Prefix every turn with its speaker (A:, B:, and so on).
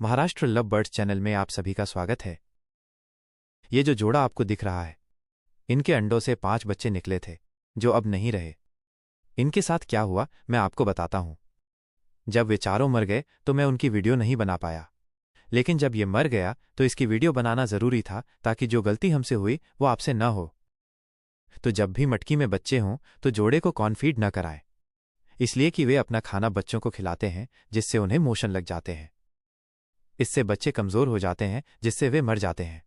A: Maharashtra love birds channel में आप सभी का स्वागत है। ये जो जोड़ा आपको दिख रहा है, इनके अंडों से 5 बच्चे निकले थे जो अब नहीं रहे। इनके साथ क्या हुआ मैं आपको बताता हूँ। जब वे चारों मर गए तो मैं उनकी वीडियो नहीं बना पाया, लेकिन जब ये मर गया तो इसकी वीडियो बनाना ज़रूरी था ताकि जो गलती हमसे हुई वो आपसे न हो। तो जब भी मटकी में बच्चे हों तो जोड़े को कॉर्नफीड न कराएं, इसलिए कि वे अपना खाना बच्चों को खिलाते हैं जिससे उन्हें मोशन लग जाते हैं। इससे बच्चे कमज़ोर हो जाते हैं जिससे वे मर जाते हैं।